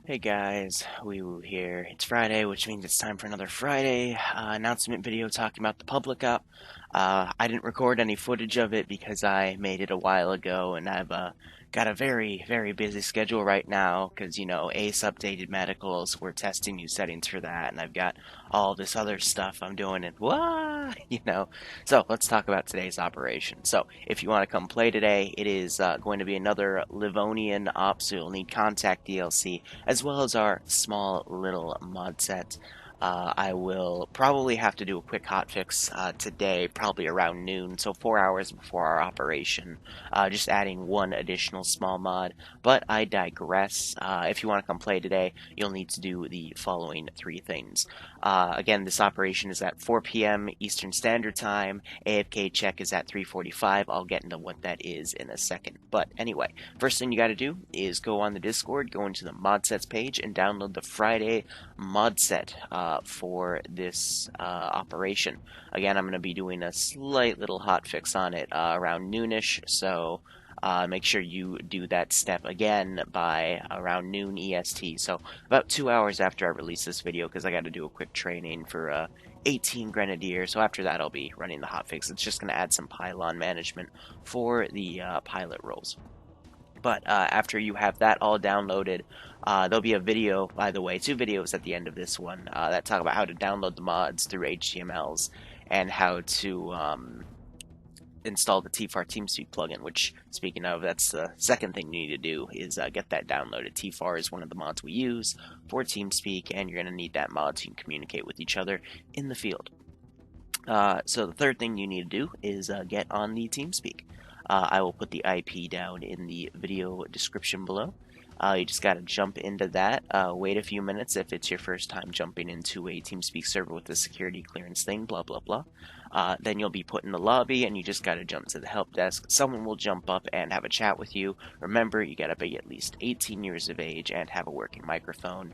Hey guys, Wee Woo here. It's Friday, which means it's time for another Friday announcement video talking about the public up. I didn't record any footage of it because I made it a while ago, and I've got a very busy schedule right now because, ACE updated medicals. We're testing new settings for that, and I've got all this other stuff I'm doing, and So let's talk about today's operation. So if you want to come play today, it is going to be another Livonian op, so you'll need contact DLC as well as our small little mod set. I will probably have to do a quick hotfix today, probably around noon, so 4 hours before our operation, just adding one additional small mod. But I digress. If you want to come play today, you'll need to do the following three things. Again, this operation is at 4 p.m. Eastern Standard Time. AFK check is at 3:45. I'll get into what that is in a second. But anyway, first thing you got to do is go on the Discord, go into the mod sets page, and download the Friday mod set for this operation. Again, I'm going to be doing a slight little hotfix on it around noonish, so make sure you do that step again by around noon EST. So about 2 hours after I release this video, because I got to do a quick training for 18 Grenadier. So after that, I'll be running the hotfix. It's just going to add some pylon management for the pilot roles. But after you have that all downloaded, there'll be a video, by the way, two videos at the end of this one that talk about how to download the mods through HTMLs and how to install the TFAR TeamSpeak plugin, which, speaking of, that's the second thing you need to do is get that downloaded. TFAR is one of the mods we use for TeamSpeak, and you're going to need that mod so you can communicate with each other in the field. So the third thing you need to do is get on the TeamSpeak. I will put the IP down in the video description below. You just got to jump into that. Wait a few minutes if it's your first time jumping into a TeamSpeak server with the security clearance thing, blah, blah, blah. Then you'll be put in the lobby and you just got to jump to the help desk. Someone will jump up and have a chat with you. Remember, you got to be at least 18 years of age and have a working microphone.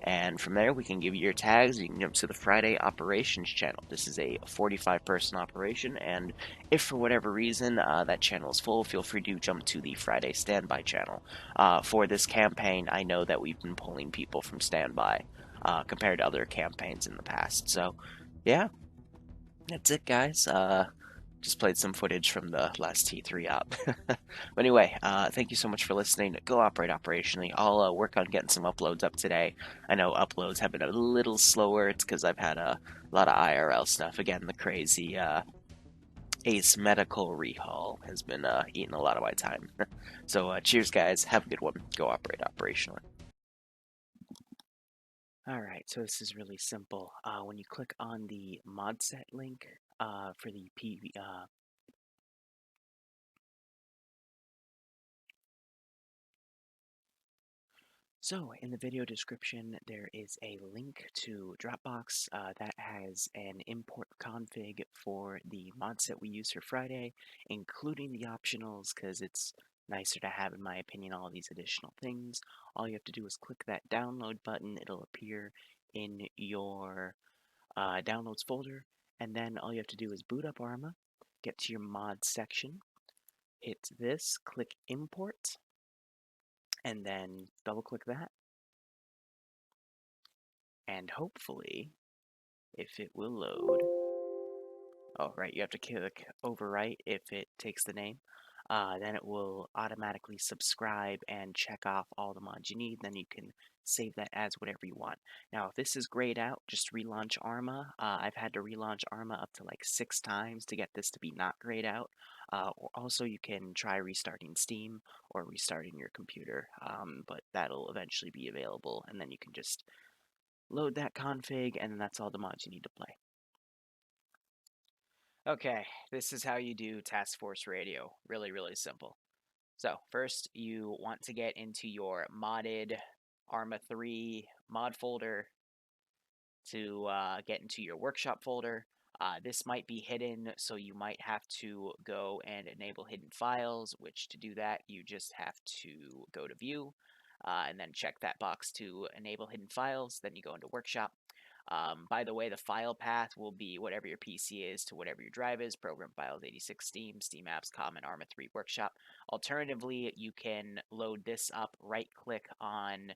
And from there, we can give you your tags. You can jump to the Friday Operations channel. This is a 45-person operation, and if for whatever reason that channel is full, feel free to jump to the Friday Standby channel. For this campaign, I know that we've been pulling people from Standby compared to other campaigns in the past. So, yeah, that's it, guys. Just played some footage from the last T3 op. But anyway, thank you so much for listening. Go operate operationally. I'll work on getting some uploads up today. I know uploads have been a little slower. It's because I've had a lot of IRL stuff. Again, the crazy Ace medical rehaul has been eating a lot of my time. So cheers, guys. Have a good one. Go operate operationally. Alright, so this is really simple. When you click on the mod set link for the PV, So, in the video description, there is a link to Dropbox that has an import config for the mod set we use for Friday, including the optionals, because it's nicer to have, in my opinion, all these additional things. All you have to do is click that download button. It'll appear in your downloads folder, and then all you have to do is boot up Arma, get to your mod section, hit this, click import, and then double click that. And hopefully, if it will load, oh, right, you have to click overwrite if it takes the name. Then it will automatically subscribe and check off all the mods you need. Then you can save that as whatever you want. Now, if this is grayed out, just relaunch Arma. I've had to relaunch Arma up to like 6 times to get this to be not grayed out. Also, you can try restarting Steam or restarting your computer, but that'll eventually be available, and then you can just load that config, and then that's all the mods you need to play. Okay, this is how you do Task Force Radio. Really simple. So, first, you want to get into your modded Arma 3 mod folder to get into your workshop folder. This might be hidden, so you might have to go and enable hidden files, which to do that, you just have to go to View, and then check that box to enable hidden files. Then you go into Workshop. By the way, the file path will be whatever your PC is to whatever your drive is. Program files 86 Steam, Steam Apps, Common, Arma 3 Workshop. Alternatively, you can load this up, right click on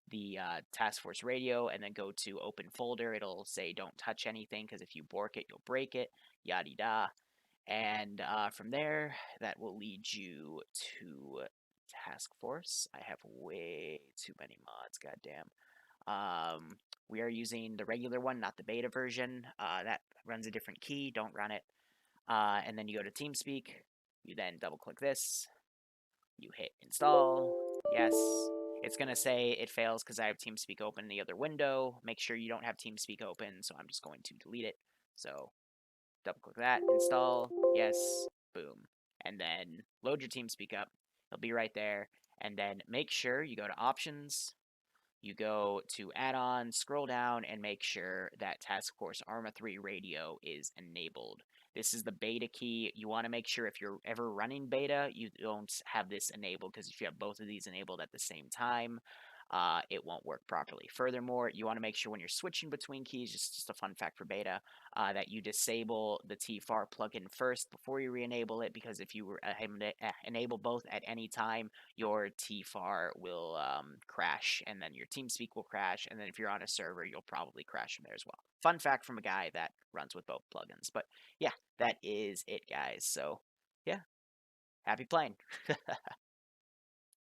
the task force radio and then go to open folder. It'll say don't touch anything because if you bork it, you'll break it, yada da. And from there, that will lead you to task force. I have way too many mods, goddamn. We are using the regular one, not the beta version. That runs a different key. Don't run it. And then you go to TeamSpeak. You then double click this. You hit install. Yes. It's going to say it fails because I have TeamSpeak open in the other window. Make sure you don't have TeamSpeak open, so I'm just going to delete it. So double click that, install, yes, boom. And then load your TeamSpeak up. It'll be right there. And then make sure you go to options, you go to add-on, scroll down, and make sure that Task Force Arma 3 radio is enabled. This is the beta key. You want to make sure if you're ever running beta, you don't have this enabled, because if you have both of these enabled at the same time, it won't work properly. Furthermore, you want to make sure when you're switching between keys, just a fun fact for beta, that you disable the TFAR plugin first before you re-enable it, because if you enable both at any time, your TFAR will crash, and then your TeamSpeak will crash, and then if you're on a server, you'll probably crash from there as well. Fun fact from a guy that runs with both plugins. But yeah, that is it, guys. So yeah, happy playing.